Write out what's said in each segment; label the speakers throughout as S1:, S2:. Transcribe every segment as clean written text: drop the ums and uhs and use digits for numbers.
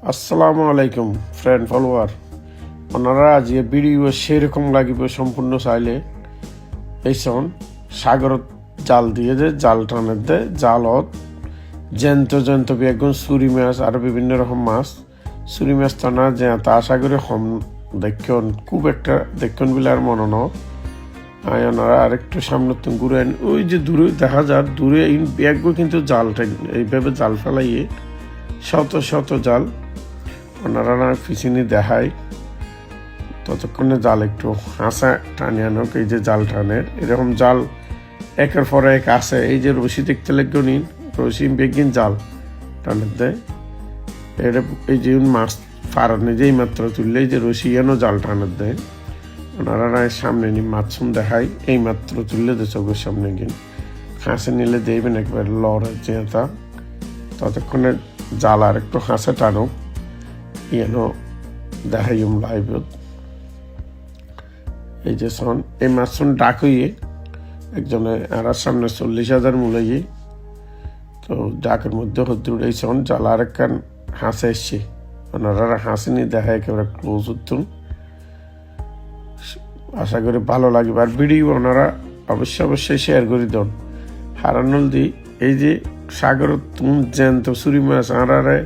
S1: আসসালামু আলাইকুম friend follower. ওনারা যে ভিডিও সেরকম লাগিব সম্পূর্ণ চাইলে এইসন সাগরত জাল দিয়ে যে জাল টানের দে জালত জেন্ত বেগুন চুরি মাছ আর বিভিন্ন রকম মাছ চুরি মাছ টানা যে তা আশা করি হম দেখুন খুব একটা দেখুন বলে আর মনে ন ওনারা আরেকটু সামনে তো ঘুরে ওই যে দূরে দেখা যায় দূরে এই ব্যাগও কিন্তু জালটা এইভাবে জাল ফেলাইয়ে শত শত জাল ওনারা পিছিয়ে দেখায় ততক্ষণে জাল একটু হাসা টানে আনুক। এই যে জাল টানের এরকম জাল একের পর এক আসে। এই যে রশি দেখতে লাগবে নিন রশি বেগিন জাল টানের দেয় এটা এই যে মাছ ফারানে যেই মাত্র তুললে এই যে রশি এনো জাল টানের দেয় ওনারা সামনে নি মাছ দেখায় এই মাত্র তুললে দে চোখের সামনে গিয়ে হাসে নিলে দেবেন একবার লড়ে চেঁতা ততক্ষণে জাল আর একটু হাসে টানুক ইয়েনো দেখাই লাইভ। এই যে সন এই মাছ ডাক হইয়ে একজনে আর সামনে 40,000 মূল্যে তো ডাকের মধ্যে হতে উঠে সন জাল আর একখান হাসে এসছে ওনারা হাসিনি দেখা একেবারে ক্লোজ উঠতুন। আশা করি ভালো লাগবে আর ভিডিও ওনারা অবশ্যই শেয়ার করে দেন। হারানুল দি এই যে সাগর তুমি জ্যান্ত চুরি মাছ আঁড়ারে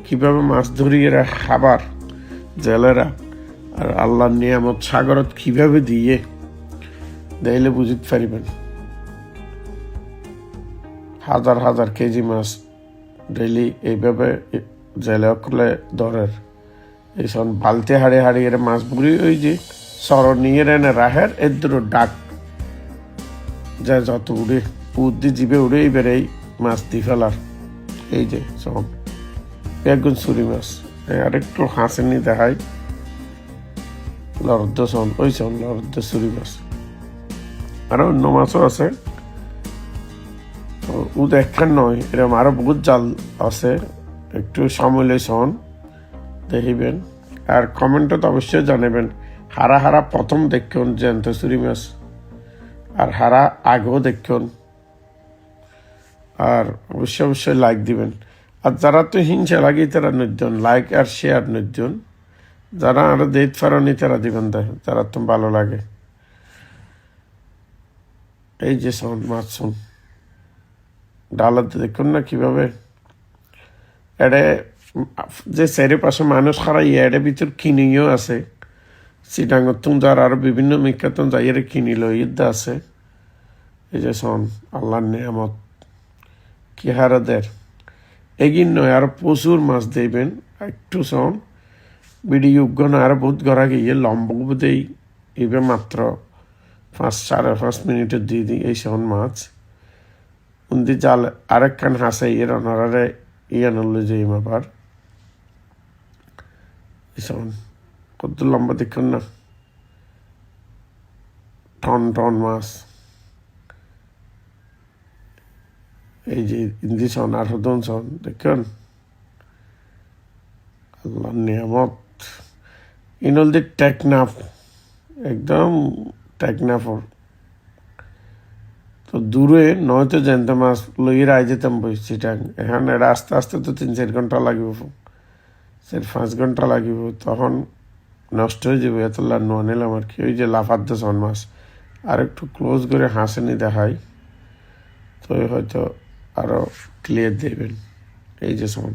S1: কিভাবে মাছ ধরিয়ে খাবার জেলেরা আর আল্লাহর নিয়ামত সাগরত কিভাবে দিয়ে দেখলে বুঝতে পারিবেন। হাজার হাজার কেজি মাছ ডেইলি এইভাবে জেলে অকলে ধরের এইসব বালতি হাড়িয়ে মাছ বুড়ি ওই যে সর নিয়ে এনে রাহের এর ডাক যা যত উড়ে উদ্দি জিবে উড়ে এইবার এই মাছ দিয়ে ফেলার এই যে সব একগুণ চুরি মাছ আরেকটু হাসেনি দেখায় লরদ্দ সন ওই সন লরদ্দ চুরি মাছ আরো অন্য মাছও আছে ও দেখার নয় এরকম আরো বহুত জাল আছে একটু সময় সন দেখিবেন আর কমেন্টত অবশ্যই জানাবেন হারা হারা প্রথম দেখুন জ্যান্ত চুরি মাছ আর হারা আগেও দেখুন আর অবশ্যই লাইক দিবেন। আর যারা তো হিংসা লাগে তারা নজন লাইক আর শেয়ার নজন যারা আরো দেখ ফারনি তারা দিবেন দেয় যারা তো ভালো লাগে। এই যে শোন মাছ শুন ডালাতে দেখুন না কিভাবে এডে যে চারিপাশে মানুষ খারাই এডে ভিতর কিনিও আছে চিটাঙ্গতুন যার আরো বিভিন্ন মিকাতন যাইয়ের কিনিল ঈদ আছে। এই যে শোন আল্লাহর নিয়ামত কি হারাদের এগিন নয় আরো প্রচুর মাছ দেবেন একটু শোন ভিডিও না আরো বহুত গড়া গিয়ে লম্বা দেই এবার মাত্র 5-5.5 মিনিটের দিয়ে দিই এই শোন মাছ উন্দি জাল আরেকখান হাসে এর অনারে ইয়ানলে যে আবার এই শোন কত লম্বা দেখুন না টন মাছ এই যে ইন্দি সন আর হদন সন দেখুন আল্লাহ নিয়ামত ইনল দি টেকনাফ একদম টেকনাফর তো দূরে নয়তো জ্যান্ত মাছ লইয়ে রায় যেতাম চিটাং এখানে আস্তে আস্তে তো 3-4 ঘন্টা লাগিব 4-5 ঘন্টা লাগিব তখন নষ্ট হয়ে যাবে এত নোয়া নিলাম আর কি। ওই যে লাফাদ্দ সন মাছ আর একটু ক্লোজ করে হাসেনি দেখাই তো হয়তো আরো ক্লিয়ার দেবেন। এই যে সন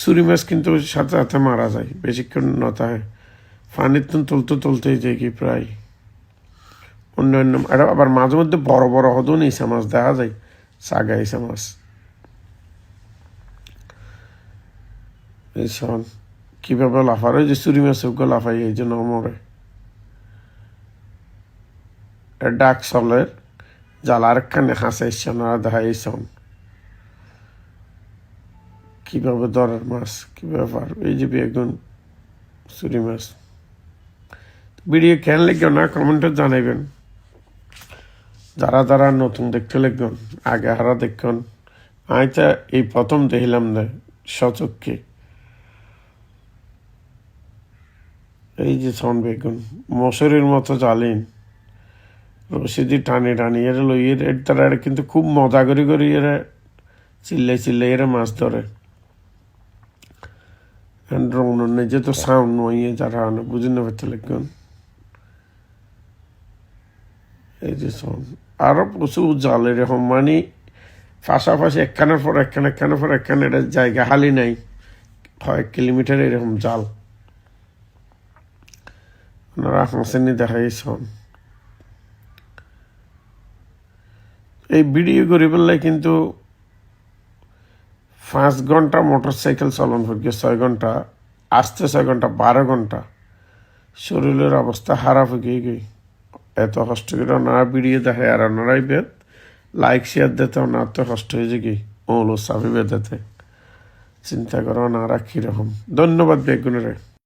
S1: চুরি মাছ কিন্তু সাথে সাথে মারা যায় বেশিক্ষণ নতা হয় পানির তুলতে যায় কি প্রায় অন্যান্য এটা আবার মাঝে মধ্যে বড় বড় হদন ইসা মাছ দেখা যায় সাগা ইসা মাছ। এই সন কিভাবে লাফার ওই যে চুরি মাছ লাফাই এই জন্য মরে ডাক চলের জাল আরেকখানে হাসে ইসানারা দেখা এই সন কিভাবে ধরার মাছ কি ব্যাপার এই যে একজন চুরি মাছ। ভিডিও কেন লিখবেন না কমেন্টে জানাইবেন যারা নতুন দেখতে লিখবেন আগে হারা দেখুন আইতা এই প্রথম দেখলাম না সচক্ষে। এই যে সন বেগুন মশুরির মতো জালিন রশিদি টানি এর লইয়ের এর তারা কিন্তু খুব মজা করি এরা চিল্লাই এরা মাছ ধরে ড্রোন নেই যেহেতু সাউন্ড নয় যারা বুঝে নেবে লাগবেন এই যে সাউন্ড আরো প্রচুর জাল এরকম মানে পাশাপাশি একখানের পর একখানে এটা জায়গা হালি নাই কয়েক কিলোমিটার এরকম জাল আপনারা হাসেনি দেখাইছেন এই ভিডিও করে বললে কিন্তু 5 ঘন্টা মোটরসাইকেল চালন করি 6 ঘন্টা আসতে 6 ঘন্টা 12 ঘন্টা শরীরের অবস্থা খারাপ হয়ে গই এত কষ্ট করে না ভিডিও দেখে আর আপনারাই বেদ লাইক শেয়ার দিতে না তো কষ্ট হয়ে যে কি ওলো সাবি বেদাতে চিন্তা করো না রাখি রকম ধন্যবাদ বেগুনের